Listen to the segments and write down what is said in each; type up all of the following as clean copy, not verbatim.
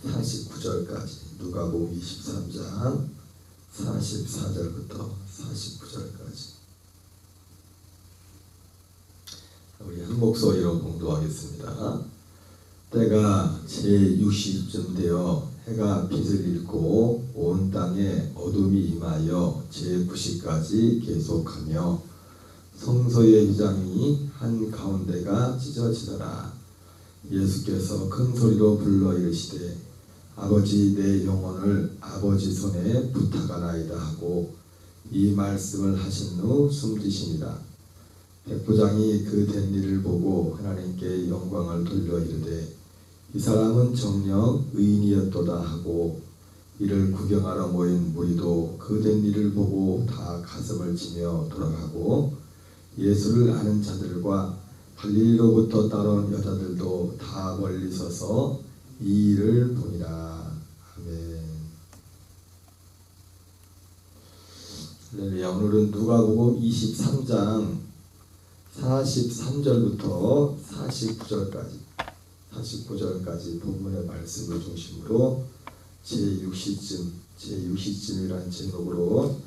49절까지 누가복음 23장 44절부터 49절까지 우리 한 목소리로 봉독하겠습니다. 때가 제60쯤 되어 해가 빛을 잃고 온 땅에 어둠이 임하여 제9시까지 계속하며 성소의 휘장이 한가운데가 찢어지더라. 예수께서 큰 소리로 불러 이르시되 아버지 내 영혼을 아버지 손에 부탁하나이다 하고 이 말씀을 하신 후 숨지시니라. 백부장이 그 된 일을 보고 하나님께 영광을 돌려 이르되 이 사람은 정녕 의인이었도다 하고 이를 구경하러 모인 무리도 그 된 일을 보고 다 가슴을 치며 돌아가고 예수를 아는 자들과 갈릴리로부터 따라온 여자들도 다 멀리 서서 이 일을 보니라. 아멘. 할렐루야. 오늘은 누가복음 23장 43절부터 49절까지 본문의 말씀을 중심으로 제60쯤이라는 제목으로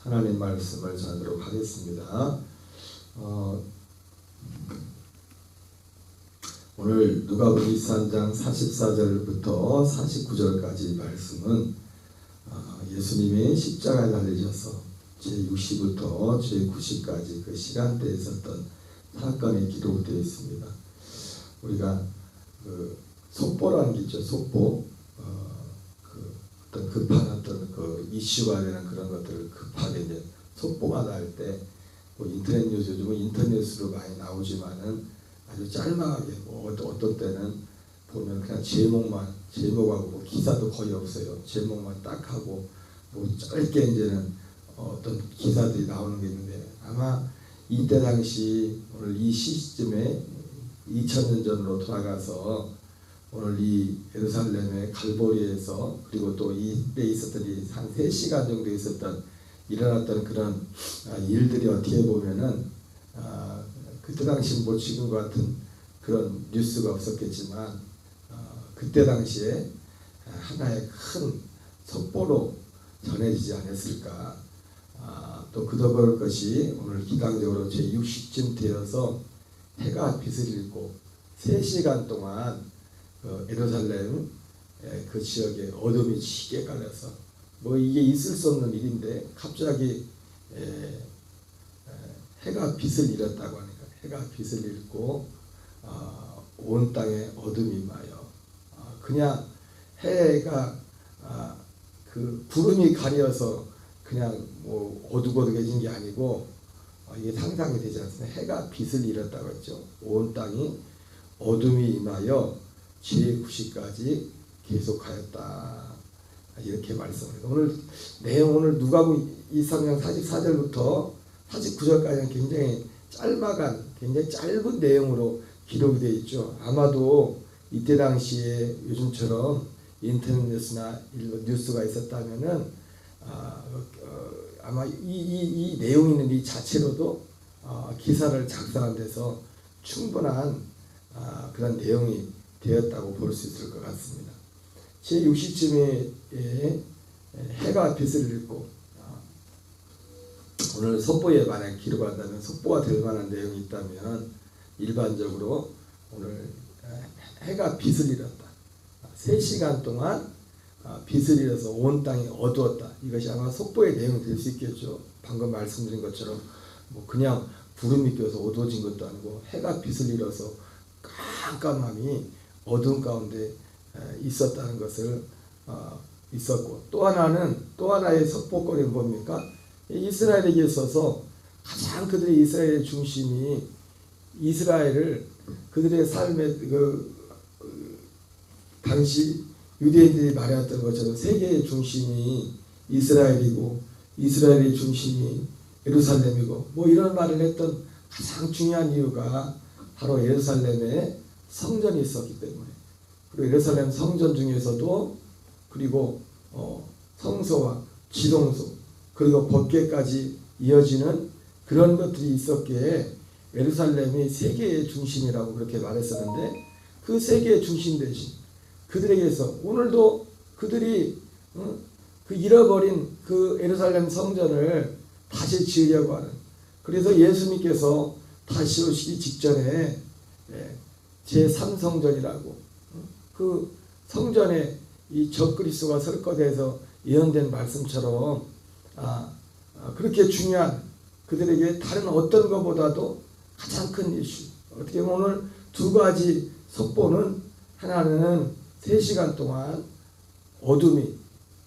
하나님 말씀을 전하도록 하겠습니다. 오늘 누가복음 23장 44절부터 49절까지 말씀은 예수님이 십자가에 달리셔서 제60부터 제90까지 그 시간대에 있었던 사건이 기록되어 있습니다. 우리가 그 속보라는 게 있죠. 속보. 어떤 급한 어떤 그 이슈가 되는 그런 것들을 급하게 이제 속보가 날 때 뭐 인터넷 뉴스, 요즘은 인터넷으로 많이 나오지만은 아주 짤막하게 어떤 때는 보면 그냥 제목하고 뭐 기사도 거의 없어요. 제목만 딱 하고 뭐 짧게 이제는 어떤 기사들이 나오는 게 있는데 아마 이때 당시 오늘 이 시점에 2000년 전으로 돌아가서 오늘 이 예루살렘의 갈보리에서 그리고 또 이때 있었던 한 3시간 정도 일어났던 그런 일들이 어떻게 보면은 그때 당시 뭐 지금 같은 그런 뉴스가 없었겠지만 그때 당시에 하나의 큰 속보로 전해지지 않았을까. 또 그럴 것이 오늘 기강적으로 제60쯤 되어서 해가 빛을 잃고 3시간 동안 예루살렘 그 지역에 어둠이 짙게 깔려서 뭐 이게 있을 수 없는 일인데 갑자기 해가 빛을 잃었다고 하니까 해가 빛을 잃고 온 땅에 어둠이 임하여 그냥 해가 그 구름이 가려서 그냥 뭐 어둑어둑해진 게 아니고 이게 상상이 되지 않습니까? 해가 빛을 잃었다고 했죠. 온 땅이 어둠이 임하여 제9시까지 계속하였다. 이렇게 말씀합니다. 오늘 누가복음 23장 44절부터 49절까지는 굉장히 굉장히 짧은 내용으로 기록이 되어 있죠. 아마도 이때 당시에 요즘처럼 인터넷 뉴스가 있었다면은 아마 이 내용 있는 이 자체로도 기사를 작성한 데서 충분한 그런 내용이 되었다고 볼 수 있을 것 같습니다. 제60쯤에 해가 빛을 잃고 오늘 속보에 만약 기록한다면 속보가 될 만한 내용이 있다면 일반적으로 오늘 해가 빛을 잃었다. 3시간 동안 빛을 잃어서 온 땅이 어두웠다. 이것이 아마 속보의 내용이 될 수 있겠죠. 방금 말씀드린 것처럼 뭐 그냥 구름이 껴서 어두워진 것도 아니고 해가 빛을 잃어서 깜깜함이 어두운 가운데 있었다는 것을 있었고 또 하나의 속보거리는 뭡니까? 이스라엘에게 있어서 가장 그들의 이스라엘의 중심이 이스라엘을 그들의 삶의 당시 유대인들이 말했던 것처럼 세계의 중심이 이스라엘이고 이스라엘의 중심이 예루살렘이고 뭐 이런 말을 했던 가장 중요한 이유가 바로 예루살렘에 성전이 있었기 때문에 그리고 예루살렘 성전 중에서도 그리고 성소와 지동소 그리고 법궤까지 이어지는 그런 것들이 있었기에 예루살렘이 세계의 중심이라고 그렇게 말했었는데 그 세계의 중심 대신 그들에게서 오늘도 그들이 그 잃어버린 그 예루살렘 성전을 다시 지으려고 하는, 그래서 예수님께서 다시 오시기 직전에 제3성전이라고 그 성전에 이 적그리스도가 설 것에서 예언된 말씀처럼 그렇게 중요한, 그들에게 다른 어떤 것보다도 가장 큰 이슈, 어떻게 보면 오늘 두 가지 속보는, 하나는 3시간 동안 어둠이,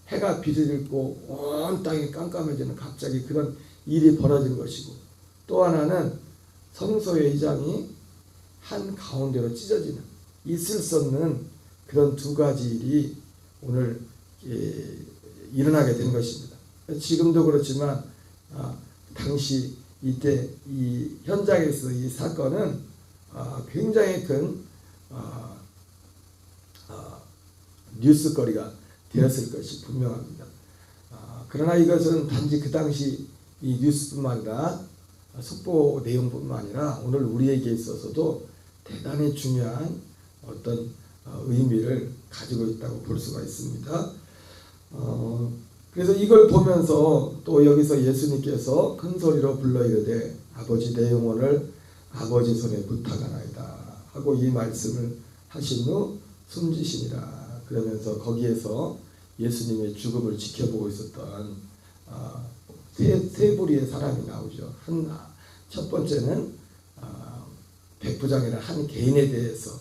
해가 빛을 잃고 온 땅이 깜깜해지는 갑자기 그런 일이 벌어진 것이고, 또 하나는 성소의 의장이 한 가운데로 찢어지는, 있을 수 없는 그런 두 가지 일이 오늘 일어나게 된 것입니다. 지금도 그렇지만 당시 이때 이 현장에서 이 사건은 굉장히 큰 뉴스거리가 되었을 것이 분명합니다. 그러나 이것은 단지 그 당시 이 뉴스뿐만 아니라 속보 내용뿐만 아니라 오늘 우리에게 있어서도 대단히 중요한 어떤 의미를 가지고 있다고 볼 수가 있습니다. 그래서 이걸 보면서 또 여기서 예수님께서 큰 소리로 불러 이르되 아버지 내 영혼을 아버지 손에 부탁하나이다 하고 이 말씀을 하신 후 숨지시니라. 그러면서 거기에서 예수님의 죽음을 지켜보고 있었던 세 부류의 사람이 나오죠. 첫 번째는 백부장이라는 한 개인에 대해서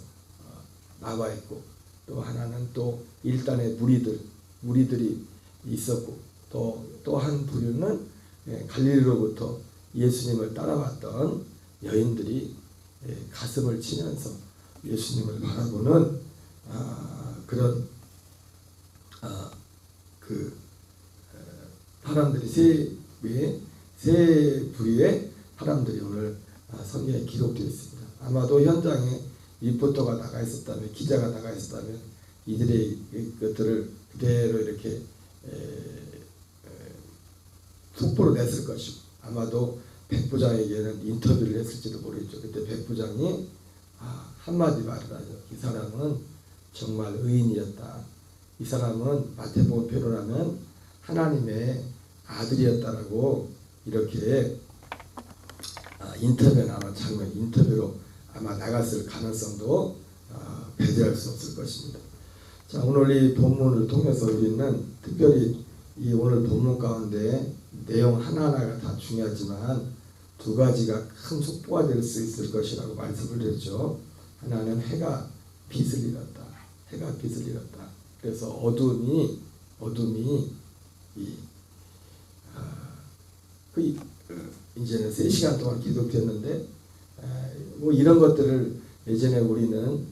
나와 있고, 또 하나는 또 일단의 무리들이 있었고, 또 한 부류는 갈릴리로부터 예수님을 따라왔던 여인들이 가슴을 치면서 예수님을 바라보는 그런 그 사람들이 세 부류의 사람들이 오늘 성경에 기록되어 있습니다. 아마도 현장에 리포터가 나가 있었다면, 기자가 나가 있었다면 이들의 것들을 그대로 이렇게 속보로 냈을 것이고, 아마도 백부장에게는 인터뷰를 했을지도 모르겠죠. 그때 백부장이 한마디 말을 하죠. 이 사람은 정말 의인이었다. 이 사람은 마태복음 표현하면 하나님의 아들이었다라고 이렇게 인터뷰로 아마 나갔을 가능성도 배제할 수 없을 것입니다. 자, 오늘 이 본문을 통해서 우리는 특별히 이 오늘 본문 가운데 내용 하나하나가 다 중요하지만 두 가지가 큰 속보가 될 수 있을 것이라고 말씀을 드렸죠. 하나는 해가 빛을 잃었다. 해가 빛을 잃었다. 그래서 어둠이 이제는 3시간 동안 기록됐는데, 뭐 이런 것들을 예전에 우리는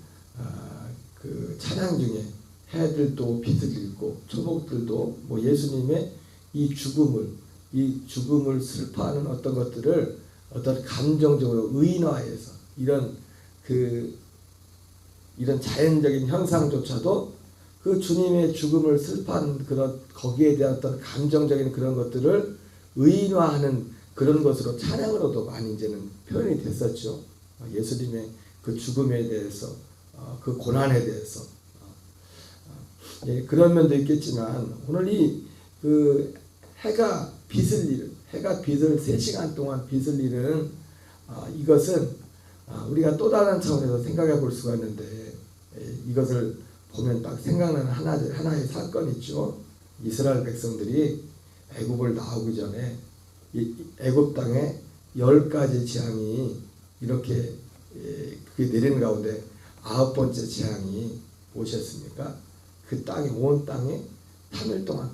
그 찬양 중에 해들도 빛을 잃고 초목들도 뭐 예수님의 이 죽음을 슬퍼하는 어떤 것들을 어떤 감정적으로 의인화해서 이런 자연적인 현상조차도 그 주님의 죽음을 슬퍼하는 그런 거기에 대한 어떤 감정적인 그런 것들을 의인화하는 그런 것으로 찬양으로도 많이 이제는 표현이 됐었죠. 예수님의 그 죽음에 대해서, 그 고난에 대해서. 그런 면도 있겠지만 오늘 그 해가 빛을 3시간 동안 빛을 잃은 이것은 우리가 또 다른 차원에서 생각해 볼 수가 있는데, 이것을 보면 딱 생각나는 하나의 사건이 있죠. 이스라엘 백성들이 애굽을 나오기 전에 애굽 땅에 10가지 재앙이 이렇게 그게 내리는 가운데 9번째 재앙이 무엇이었습니까? 그 땅이 온 땅에 3일 동안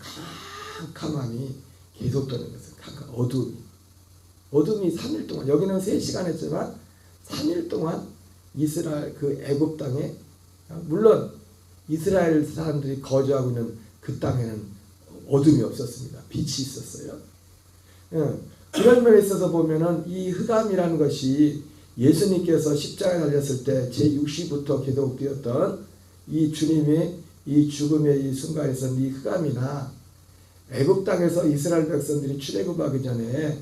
캄캄함이 계속되는 것은 어둠이 3일 동안, 여기는 3시간 했지만 3일 동안 이스라엘 그 애굽 땅에, 물론 이스라엘 사람들이 거주하고 있는 그 땅에는 어둠이 없었습니다. 빛이 있었어요. 그런 면에 있어서 보면은 이 흑암이라는 것이 예수님께서 십자가에 달렸을 때 제6시부터 기록되었던 이 주님의 이 죽음의 이 순간에서 이 흑암이나 애굽 땅에서 이스라엘 백성들이 출애굽하기 전에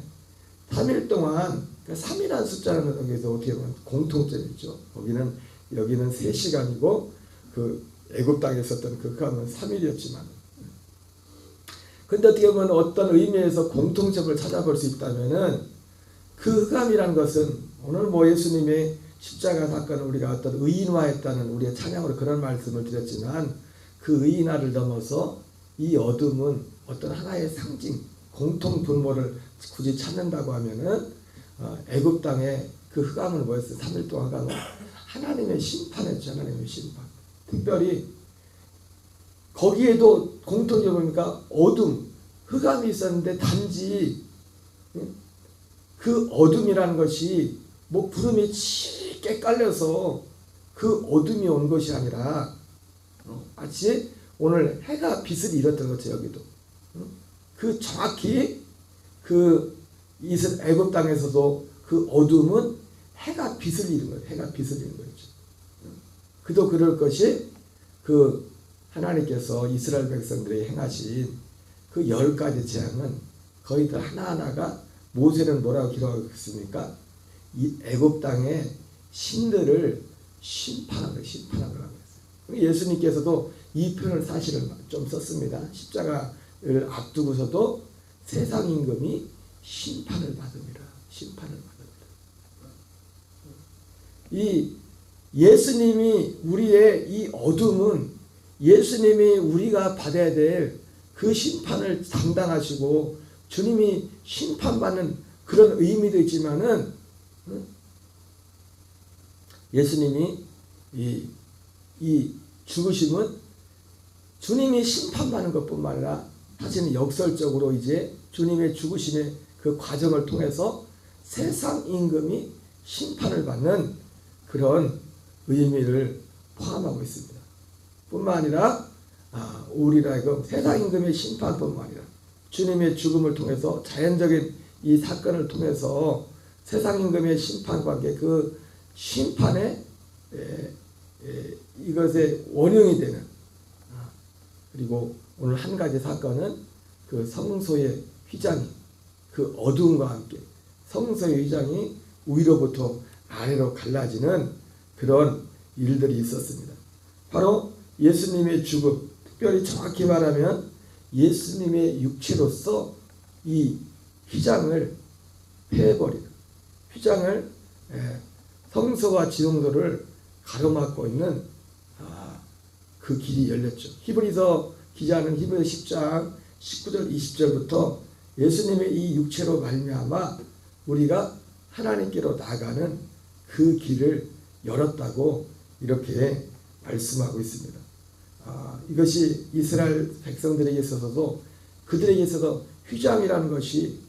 3일 동안, 3이라는 숫자는 여기서 어떻게 보면 공통점이 있죠. 여기는 3시간이고 그 애굽 땅에 있었던 그 흑암은 3일이었지만, 근데 어떻게 보면 어떤 의미에서 공통점을 찾아볼 수 있다면은 그 흑암이라는 것은 오늘 뭐 예수님의 십자가 사건을 우리가 어떤 의인화했다는 우리의 찬양으로 그런 말씀을 드렸지만, 그 의인화를 넘어서 이 어둠은 어떤 하나의 상징, 공통 분모를 굳이 찾는다고 하면은 애굽 땅의 그 흑암은 뭐였어요? 3일 동안 흑암은 하나님의 심판이었죠. 하나님의 심판. 특별히 거기에도 공통점이 뭡니까? 어둠, 흑암이 있었는데 단지 그 어둠이라는 것이 뭐 구름이 짙게 깔려서 그 어둠이 온 것이 아니라 마치 오늘 해가 빛을 잃었던 거죠. 여기도 그 정확히 그 애굽 땅에서도 그 어둠은 해가 빛을 잃은 거예요. 해가 빛을 잃은 거죠. 그도 그럴 것이 그 하나님께서 이스라엘 백성들에게 행하신 그 10가지 재앙은 거의 다 하나하나가 모세는 뭐라고 기록하고 있습니까? 이 애굽 땅의 신들을 심판하는 거라고 했어요. 예수님께서도 이 표현을 사실은 좀 썼습니다. 십자가를 앞두고서도 세상 임금이 심판을 받습니다. 심판을 받습니다. 이 예수님이 우리의 이 어둠은 예수님이 우리가 받아야 될 그 심판을 담당하시고 주님이 심판받는 그런 의미도 있지만은 예수님이 이 죽으심은 주님이 심판받는 것뿐만 아니라 사실은 역설적으로 이제 주님의 죽으심의 그 과정을 통해서 세상 임금이 심판을 받는 그런 의미를 포함하고 있습니다. 뿐만 아니라 우리라 이거 세상 임금의 심판뿐만 아니라 주님의 죽음을 통해서 자연적인 이 사건을 통해서 세상 임금의 심판과 함께 그 심판의 이것의 원흉이 되는 그리고 오늘 한 가지 사건은 그 성소의 휘장이 그 어둠과 함께 성소의 휘장이 위로부터 아래로 갈라지는 그런 일들이 있었습니다. 바로 예수님의 죽음, 특별히 정확히 말하면 예수님의 육체로서 이 휘장을 패해버리는 휘장을 성소와 지성소를 가로막고 있는 그 길이 열렸죠. 히브리서 기자는 히브리서 10장 19절 20절부터 예수님의 이 육체로 말미암아 우리가 하나님께로 나가는 그 길을 열었다고 이렇게 말씀하고 있습니다. 이것이 이스라엘 백성들에게 있어서도 그들에게 있어서 휘장이라는 것이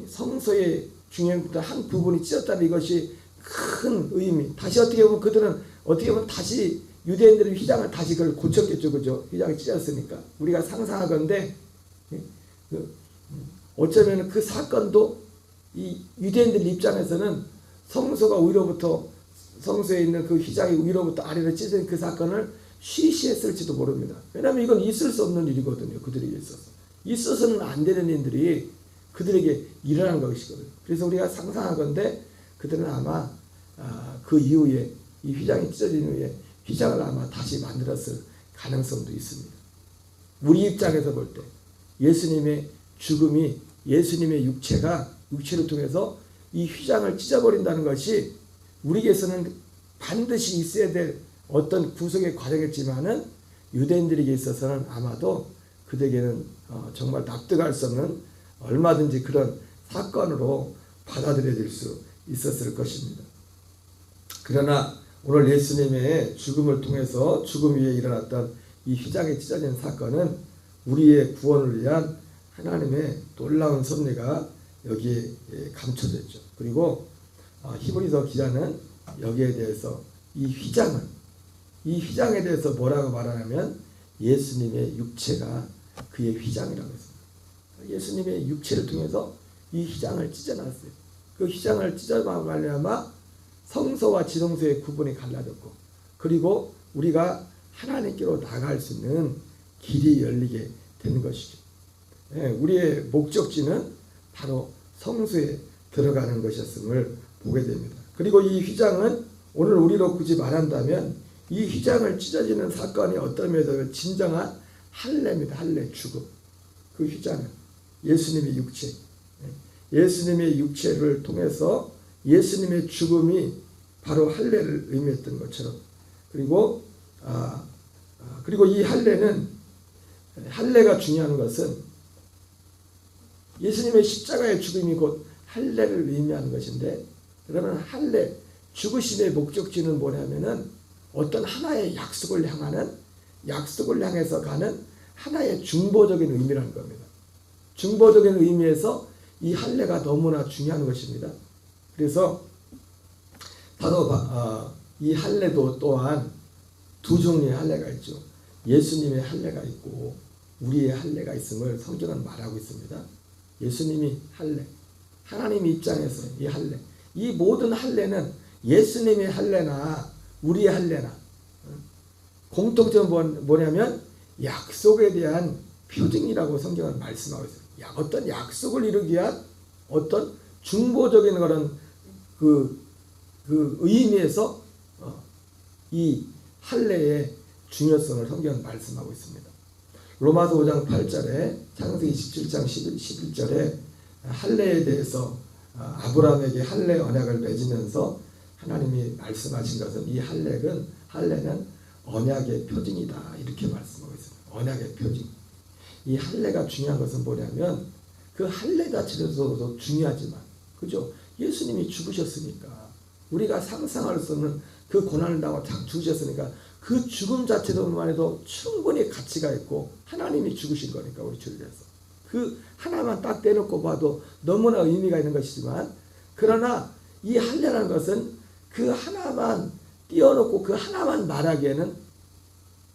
성소의 중앙부터 한 부분이 찢었다는 이것이 큰 의미. 다시 어떻게 보면 그들은 어떻게 보면 다시 유대인들의 휘장을 다시 그걸 고쳤겠죠, 그죠? 휘장이 찢었으니까 우리가 상상하건대 어쩌면 그 사건도 이 유대인들 입장에서는 성소가 위로부터 성소에 있는 그 휘장이 위로부터 아래로 찢어진 그 사건을 쉬쉬했을지도 모릅니다. 왜냐하면 이건 있을 수 없는 일이거든요. 그들에게 있어서 있어서는 안 되는 일들이 그들에게 일어난 것이거든요. 그래서 우리가 상상하건대 그들은 아마 그 이후에 이 휘장이 찢어진 후에 휘장을 아마 다시 만들었을 가능성도 있습니다. 우리 입장에서 볼 때 예수님의 죽음이 예수님의 육체를 통해서 이 휘장을 찢어버린다는 것이 우리에게서는 반드시 있어야 될 어떤 구속의 과정이었지만은 유대인들에게 있어서는 아마도 그들에게는 정말 납득할 수 없는 얼마든지 그런 사건으로 받아들여질 수 있었을 것입니다. 그러나 오늘 예수님의 죽음을 통해서 죽음 위에 일어났던 이 휘장이 찢어진 사건은 우리의 구원을 위한 하나님의 놀라운 섭리가 여기에 감춰져 있죠. 그리고 히브리서 기자는 여기에 대해서 이 휘장에 대해서 뭐라고 말하냐면 예수님의 육체가 그의 휘장이라고 했습니다. 예수님의 육체를 통해서 이 휘장을 찢어놨어요. 그 휘장을 찢어만 말미암아 성소와 지성소의 구분이 갈라졌고 그리고 우리가 하나님께로 나갈 수 있는 길이 열리게 되는 것이죠. 우리의 목적지는 바로 성소에 들어가는 것이었음을 보게 됩니다. 그리고 이 휘장은 오늘 우리로 굳이 말한다면 이 휘장을 찢어지는 사건이 어떤 면에서 진정한 할례입니다. 할례, 죽음. 그 휘장은 예수님의 육체, 예수님의 육체를 통해서 예수님의 죽음이 바로 할례를 의미했던 것처럼, 그리고 이 할례가 중요한 것은 예수님의 십자가의 죽음이 곧 할례를 의미하는 것인데, 그러면 할례, 죽으심의 목적지는 뭐냐면은 어떤 하나의 약속을 향해서 가는 하나의 중보적인 의미라는 겁니다. 중보적인 의미에서 이 할례가 너무나 중요한 것입니다. 그래서 이 할례도 또한 두 종류의 할례가 있죠. 예수님의 할례가 있고 우리의 할례가 있음을 성경은 말하고 있습니다. 예수님이 할례, 하나님 입장에서 이 할례, 이 모든 할례는 예수님의 할례나 우리의 할례나 공통점은 뭐냐면 약속에 대한 표징이라고 성경은 말씀하고 있어요. 어떤 약속을 이루기 위한 어떤 중보적인 그런 그 의미에서 이 할례의 중요성을 성경은 말씀하고 있습니다. 로마서 5장 8절에 창세기 17장 11절에 할례에 대해서 아브라함에게 할례 언약을 맺으면서 하나님이 말씀하신 것은 이 할례는 언약의 표징이다, 이렇게 말씀하고 있습니다. 언약의 표징. 이 할례가 중요한 것은 뭐냐면 그 할례 자체로도 중요하지만, 그죠? 예수님이 죽으셨으니까, 우리가 상상할 수 없는 그 고난을 당하고 죽으셨으니까 그 죽음 자체로만 해도 충분히 가치가 있고, 하나님이 죽으신 거니까 우리 주를 위해서 그 하나만 딱 떼놓고 봐도 너무나 의미가 있는 것이지만, 그러나 이 할례라는 것은 그 하나만 띄워놓고 그 하나만 말하기에는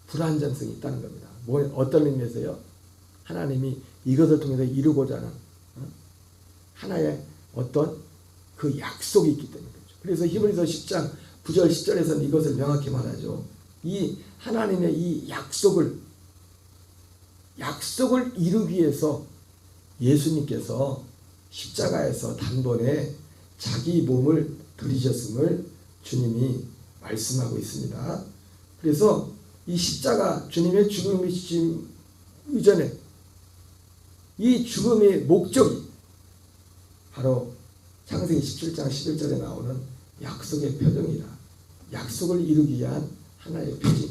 불완전성이 있다는 겁니다. 어떤 의미에서요? 하나님이 이것을 통해서 이루고자 하는 하나의 어떤 그 약속이 있기 때문이죠. 그래서 히브리서 10장 9절 10절에서는 이것을 명확히 말하죠. 이 하나님의 이 약속을 이루기 위해서 예수님께서 십자가에서 단번에 자기 몸을 들이셨음을 주님이 말씀하고 있습니다. 그래서 이 십자가, 주님의 죽음이 이전에 이 죽음의 목적이 바로 창세기 17장 11절에 나오는 약속의 표정이다. 약속을 이루기 위한 하나의 표징,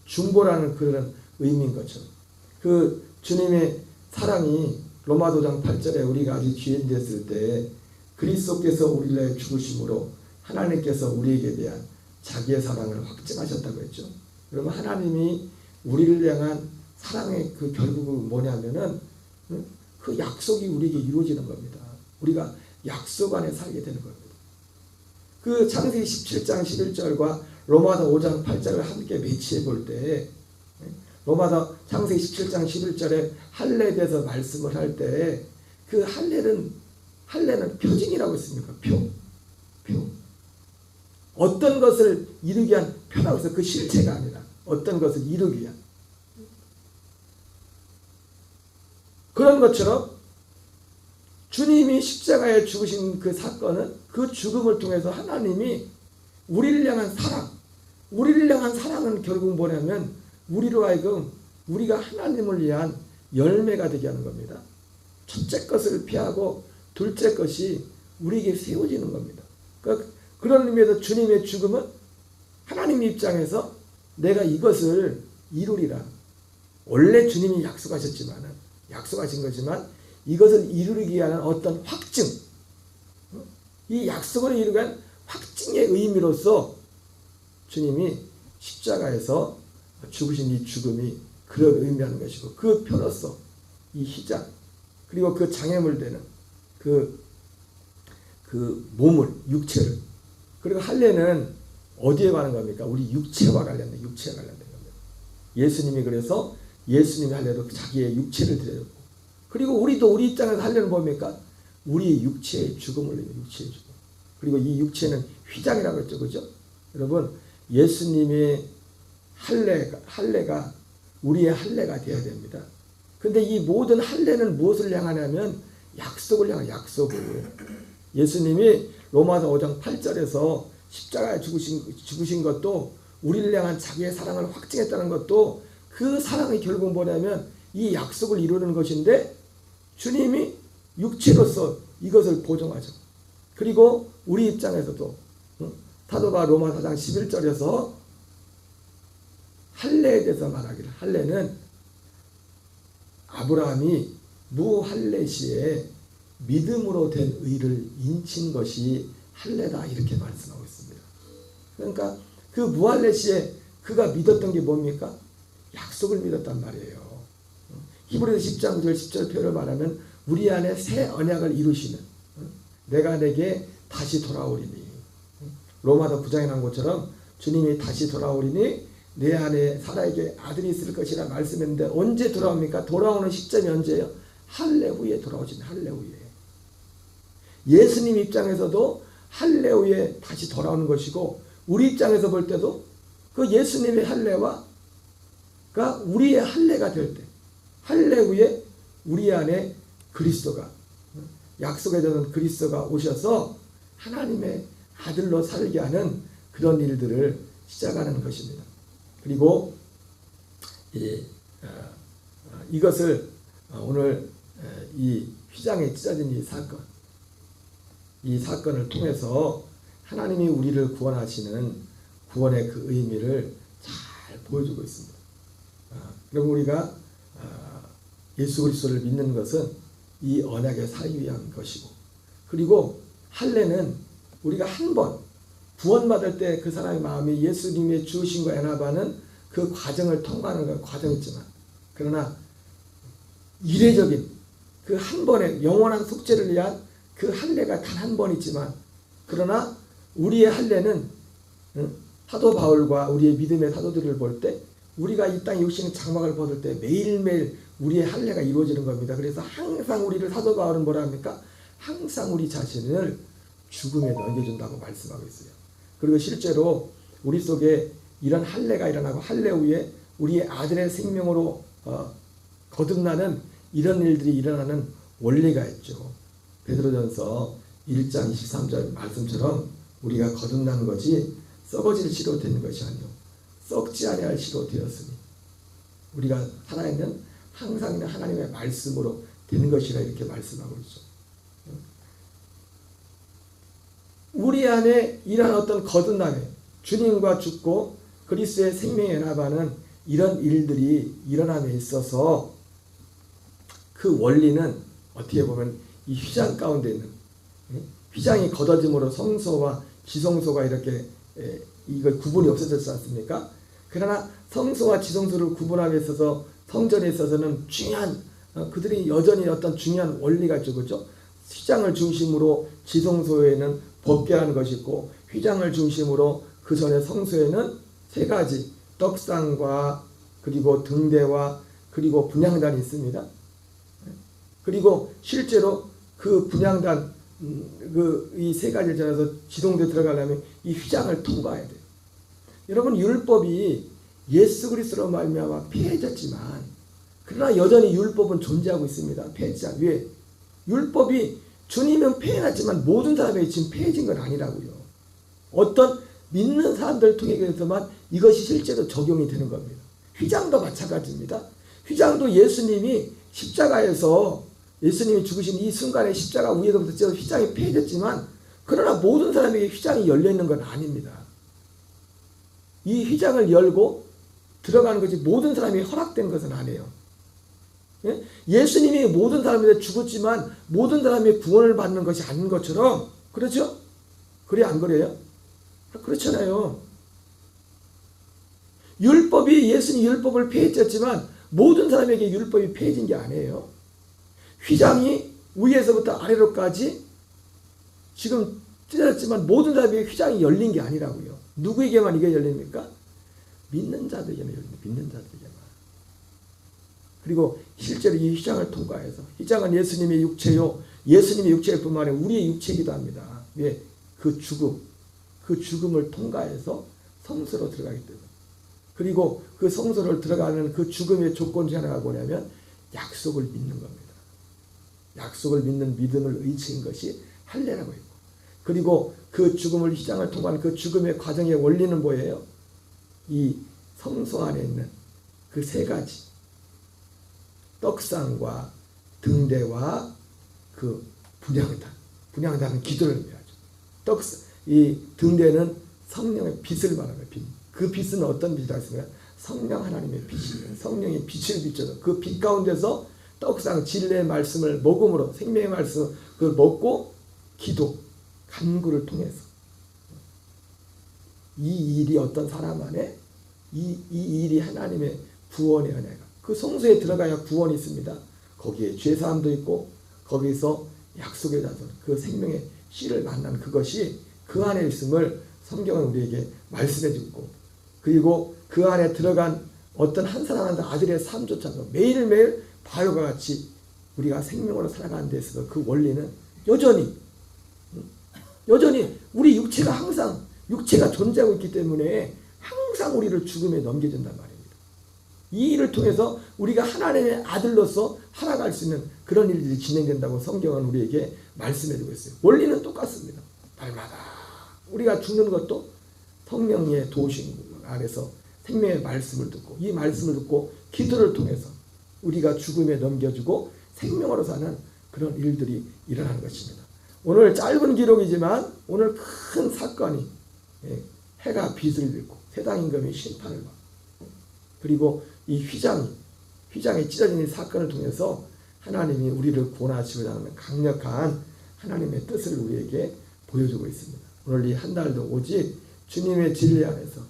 중보라는 그런 의미인 것처럼, 그 주님의 사랑이 로마서 5장 8절에 우리가 아주 귀인됐을 때 그리스도께서 우리를 위해 죽으심으로 하나님께서 우리에게 대한 자기의 사랑을 확증하셨다고 했죠. 그러면 하나님이 우리를 향한 사랑의 그 결국은 뭐냐면은 그 약속이 우리에게 이루어지는 겁니다. 우리가 약속 안에 살게 되는 겁니다. 그 창세기 17장 11절과 로마서 5장 8절을 함께 매치해 볼 때, 로마서 창세기 17장 11절에 할례에 대해서 말씀을 할 때 그 할례는 표징이라고 했습니까? 표. 어떤 것을 이루기 위한 표라고 해서 그 실체가 아니라 어떤 것을 이루기 위한. 그런 것처럼 주님이 십자가에 죽으신 그 사건은, 그 죽음을 통해서 하나님이 우리를 향한 사랑은 결국 뭐냐면 우리로 하여금 우리가 하나님을 위한 열매가 되게 하는 겁니다. 첫째 것을 피하고 둘째 것이 우리에게 세워지는 겁니다. 그러니까 그런 의미에서 주님의 죽음은 하나님 입장에서 내가 이것을 이루리라. 원래 주님이 약속하신 거지만 이것을 이루기 위한 어떤 확증, 이 약속을 이루기 위한 확증의 의미로서 주님이 십자가에서 죽으신 이 죽음이 그런 의미하는 것이고, 그 표로서 이 희장, 그리고 그 장애물 되는 그 몸을, 육체를, 그리고 할례는 어디에 관한 겁니까? 우리 육체와 관련된 겁니다. 예수님이 그래서 예수님의 할례로 자기의 육체를 드렸고, 그리고 우리도 우리 입장에서 할례는 뭡니까? 우리 육체의 죽음을 내요. 육체의 죽음. 그리고 이 육체는 휘장이라고 했죠. 그죠? 여러분, 예수님의 할례가 우리의 할례가 되어야 됩니다. 근데 이 모든 할례는 무엇을 향하냐면 약속을 향한, 약속을. 예수님이 로마서 5장 8절에서 십자가에 죽으신 것도 우리를 향한 자기의 사랑을 확증했다는 것도 그 사랑이 결국 뭐냐면 이 약속을 이루는 것인데 주님이 육체로서 이것을 보증하죠. 그리고 우리 입장에서도 사도 바울 로마 4장 11절에서 할례에 대해서 말하기를, 할례는 아브라함이 무할례 시에 믿음으로 된 의를 인친 것이 할례다, 이렇게 말씀하고 있습니다. 그러니까 그 무할례 시에 그가 믿었던 게 뭡니까? 약속을 믿었단 말이에요. 히브리서 10장 9절 10절 표현을 말하면 우리 안에 새 언약을 이루시는, 내가 내게 다시 돌아오리니, 로마서 9장에 나온 것처럼 주님이 다시 돌아오리니 내 안에 살아있게 아들이 있을 것이라 말씀했는데 언제 돌아옵니까? 돌아오는 시점이 언제예요? 할례 후에 돌아오십니다. 할례 후에. 예수님 입장에서도 할례 후에 다시 돌아오는 것이고, 우리 입장에서 볼 때도 그 예수님의 할례가 우리의 할례가 될 때, 할례 후에 우리 안에 그리스도가, 약속에 되는 그리스도가 오셔서 하나님의 아들로 살게 하는 그런 일들을 시작하는 것입니다. 그리고 이것을 오늘 이 휘장에 찢어진 이 사건을 통해서 하나님이 우리를 구원하시는 구원의 그 의미를 잘 보여주고 있습니다. 그럼 우리가 예수 그리스도를 믿는 것은 이 언약에 살기 위한 것이고, 그리고 할례는 우리가 한 번 구원받을 때 그 사람의 마음이 예수님의 주으심과 연합하는 그 과정을 통과하는 과정이지만, 그러나 이례적인 그 한 번의 영원한 속죄를 위한 그 할례가 단 한 번이지만, 그러나 우리의 할례는 사도 바울과 우리의 믿음의 사도들을 볼 때 우리가 이 땅에 육신의 장막을 벗을 때 매일매일 우리의 할례가 이루어지는 겁니다. 그래서 항상 우리를 사도 바울은 뭐라 합니까? 항상 우리 자신을 죽음에 넘겨준다고 말씀하고 있어요. 그리고 실제로 우리 속에 이런 할례가 일어나고 할례 후에 우리의 아들의 생명으로 거듭나는 이런 일들이 일어나는 원리가 있죠. 베드로전서 1장 23절 말씀처럼 우리가 거듭난 것이 썩어질 씨로 되는 것이 아니요 썩지 아니할 씨로 되었으니, 우리가 살아있는 항상 있는 하나님의 말씀으로 되는 것이라 이렇게 말씀하고 있죠. 우리 안에 이런 어떤 거듭남에 주님과 죽고 그리스도의 생명에 연합하는 이런 일들이 일어남에 있어서 그 원리는 어떻게 보면 이 휘장 가운데 있는, 휘장이 걷어짐으로 성소와 지성소가 이렇게 이걸 구분이 없어졌지 않습니까? 그러나 성소와 지성소를 구분함에 있어서 성전에 있어서는 중요한 그들이 여전히 어떤 중요한 원리가 있죠, 그렇죠? 휘장을 중심으로 지성소에는 법궤라는 것이 있고, 휘장을 중심으로 그 전에 성소에는 세 가지 떡상과 그리고 등대와 그리고 분향단이 있습니다. 그리고 실제로 그 분향단 이 세 가지를 지나서 지성소에 들어가려면 이 휘장을 통과해야 돼요. 여러분, 율법이 예수 그리스도로 말미암아 폐해졌지만, 그러나 여전히 율법은 존재하고 있습니다. 폐해지지 않. 왜? 율법이 주님은 폐해놨지만 모든 사람에게 지금 폐해진 건 아니라고요. 어떤 믿는 사람들 통해서만 이것이 실제로 적용이 되는 겁니다. 휘장도 마찬가지입니다. 휘장도 예수님이 십자가에서 예수님이 죽으신 이 순간에 십자가 위에서부터 휘장이 폐해졌지만, 그러나 모든 사람에게 휘장이 열려있는 건 아닙니다. 이 휘장을 열고 들어가는 것이 모든 사람이 허락된 것은 아니에요. 예? 예수님이 모든 사람에게 죽었지만 모든 사람이 구원을 받는 것이 아닌 것처럼, 그렇죠? 그래 안 그래요? 그렇잖아요. 율법이, 예수님 율법을 폐해졌지만 모든 사람에게 율법이 폐해진 게 아니에요. 휘장이 위에서부터 아래로까지 지금 찢어졌지만 모든 사람에게 휘장이 열린 게 아니라고요. 누구에게만 이게 열립니까? 믿는 자들에게만 열립니다. 믿는 자들에게만. 그리고 실제로 이 휘장을 통과해서, 휘장은 예수님의 육체요, 예수님의 육체일 뿐만 아니라 우리의 육체이기도 합니다. 왜? 그 죽음을 통과해서 성소로 들어가기 때문에. 그리고 그 성소를 들어가는 그 죽음의 조건 중 하나가 뭐냐면 약속을 믿는 겁니다. 약속을 믿는 믿음을 의지한 것이 할례라고 했고, 그리고 그 죽음을, 휘장을 통과하는 그 죽음의 과정의 원리는 뭐예요? 이 성소 안에 있는 그 세 가지 떡상과 등대와 그 분향단은 기도를 의미하죠. 이 등대는 성령의 빛을 말하는 빛. 그 빛은 어떤 빛이라고 했습니까? 성령 하나님의 빛이에요. 성령의 빛을 비춰서 그 빛 가운데서 떡상 진리의 말씀을 먹음으로 생명의 말씀 그걸 먹고 기도 간구를 통해서 이 일이 어떤 사람 안에 이 일이 하나님의 구원의 은혜가 그 성소에 들어가야 구원이 있습니다. 거기에 죄사함도 있고 거기서 약속의 자손 그 생명의 씨를 만난 그것이 그 안에 있음을 성경은 우리에게 말씀해 주고 그리고 그 안에 들어간 어떤 한 사람한테 아들의 삶조차도 매일매일 바울과 같이 우리가 생명으로 살아가는 데 있어서 그 원리는 여전히 우리 육체가 항상 육체가 존재하고 있기 때문에 항상 우리를 죽음에 넘겨준단 말입니다. 이 일을 통해서 우리가 하나님의 아들로서 살아갈 수 있는 그런 일들이 진행된다고 성경은 우리에게 말씀해주고 있어요. 원리는 똑같습니다. 날마다 우리가 죽는 것도 성령의 도우심 안에서 생명의 말씀을 듣고 이 말씀을 듣고 기도를 통해서 우리가 죽음에 넘겨주고 생명으로 사는 그런 일들이 일어나는 것입니다. 오늘 짧은 기록이지만 오늘 큰 사건이 해가 빛을 잃고 세상 임금이 심판을 받고 그리고 이 휘장이 찢어진 이 사건을 통해서 하나님이 우리를 구원하시고자 하는 강력한 하나님의 뜻을 우리에게 보여주고 있습니다. 오늘 이 한 달도 오직 주님의 진리 안에서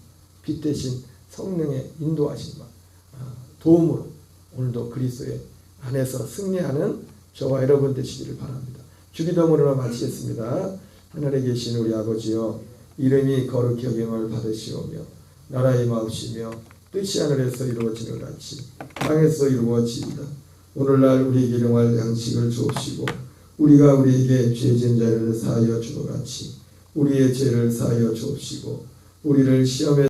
빛 대신 성령의 인도하심과 도움으로 오늘도 그리스도의 안에서 승리하는 저와 여러분 되시기를 바랍니다. 주기도문으로 마치겠습니다. 하늘에 계신 우리 아버지여 이름이 거룩히 여김을 받으시오며 나라의 마옵시며 뜻이 하늘에서 이루어지는 같이 땅에서 이루어지이다. 오늘날 우리에게 일용할 양식을 주옵시고 우리가 우리에게 죄진 자를 사하여 주것 같이 우리의 죄를 사하여 주옵시고 우리를 시험에